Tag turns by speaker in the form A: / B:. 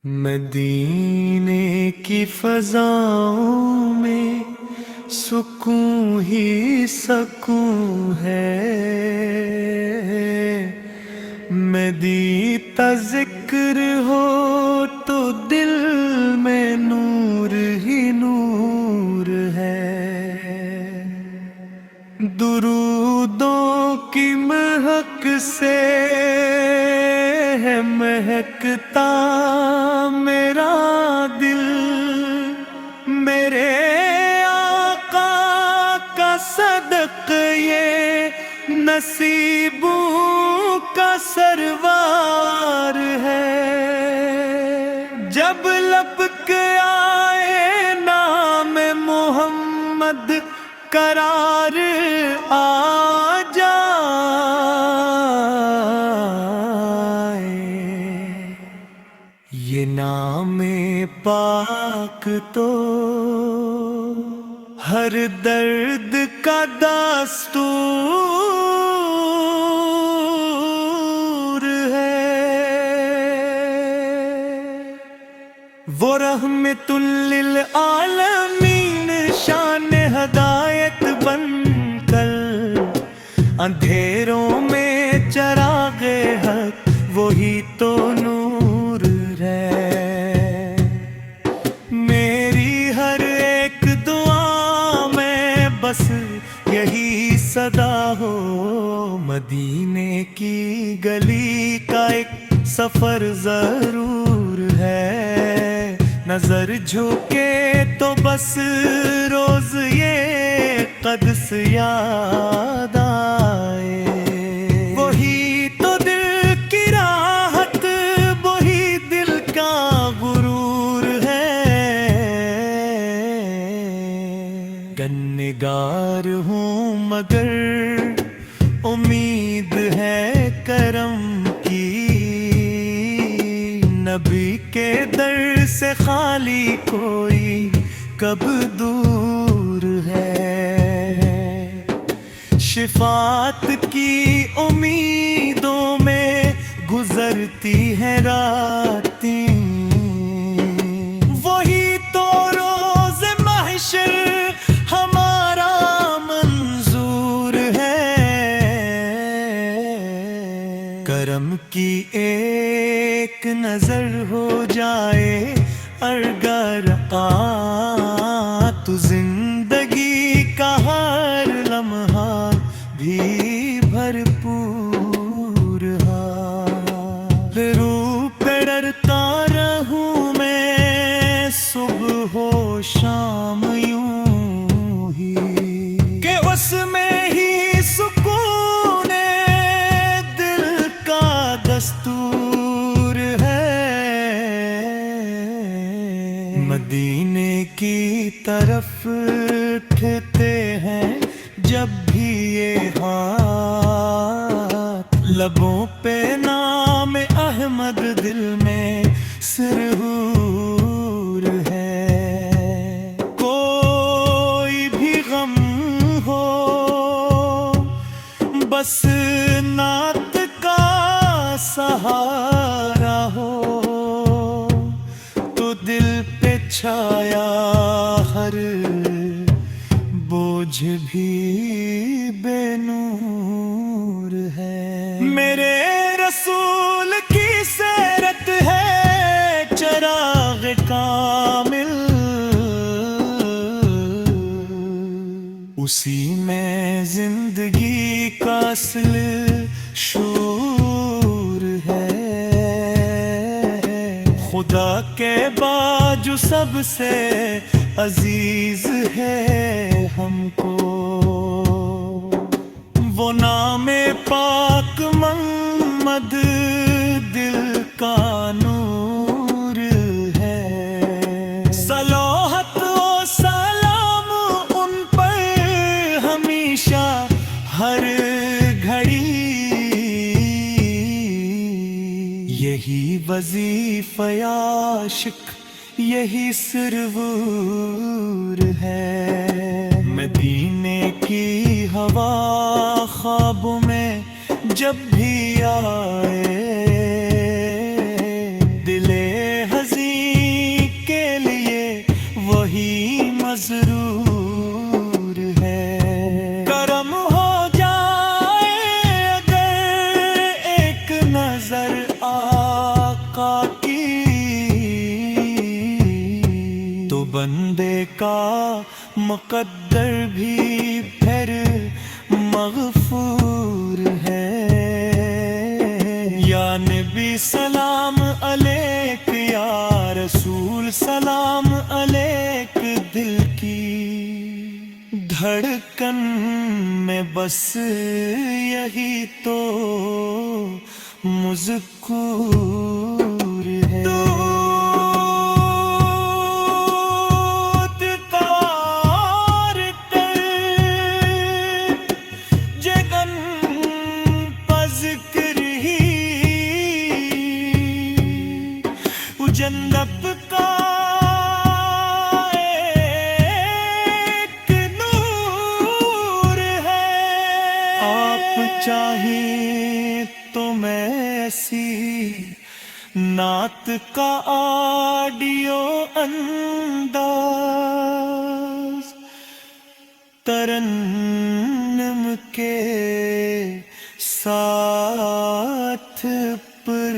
A: مدینے کی فضاؤں میں سکون ہی سکون ہے، مدیتا ذکر ہو تو دل میں نور ہی نور ہے، درودوں کی مہک سے ہے مہکتا میرا دل، میرے آقا کا صدق یہ نصیبوں کا سروار ہے، جب لب کے آئے نام محمد قرار آ جائے، یہ نام پاک تو ہر درد کا دستور ہے، وہ رحمت للعالمین شان ہدایت بن کر اندھیروں میں چراغ حق وہی تو نور ہے، میری ہر ایک دعا میں بس یہی صدا ہو، مدینے کی گلی کا ایک سفر ضرور ہے، نظر جھکے تو بس روز یہ قدس یاد آئے، وہی تو دل کی راحت وہی دل کا غرور ہے، گنہگار ہوں مگر امید ہے کرم کی، نبی کے در سے خالی کوئی کب دور ہے، شفاعت کی امیدوں میں گزرتی ہے راتیں، وہی تو روز محشر ہمارا منظور ہے، کرم کی ایک نظر ہو جائے اگر تو زندگی کا ہر لمحہ بھی بھرپور حال، روح پہ ڈرتا رہوں میں صبح و شام یوں ہی کہ اس میں ہی سکون دل کا دستور ہے، مدینے کی طرف اٹھتے ہیں جب بھی یہ ہاتھ، لبوں پہ نام احمد دل میں سرور ہے، کوئی بھی غم ہو بس نعت کا سہارا ہو تو دل پہ چھایا ہر بوجھ بھی بے نور ہے، میرے رسول کی سیرت ہے چراغ کامل، اسی میں زندگی کا اصل شعور ہے، خدا کے بعد جو سب سے عزیز ہے ہم کو، وہ نام پاک محمد دل کا نور ہے، صلوات و سلام ان پر ہمیشہ ہر گھڑی، یہی وظیفہ عاشق یہی سرور ہے، مدینے کی ہوا خوابوں میں جب بھی آئے، دل بندے کا مقدر بھی پھر مغفور ہے۔ یا نبی سلام علیک، یا رسول سلام علیک، دل کی دھڑکن میں بس یہی تو مذکور ہے۔ جنت کا ایک نور ہے، آپ چاہیں تو میں ایسی نعت کا آڈیو انداز ترنم کے ساتھ پر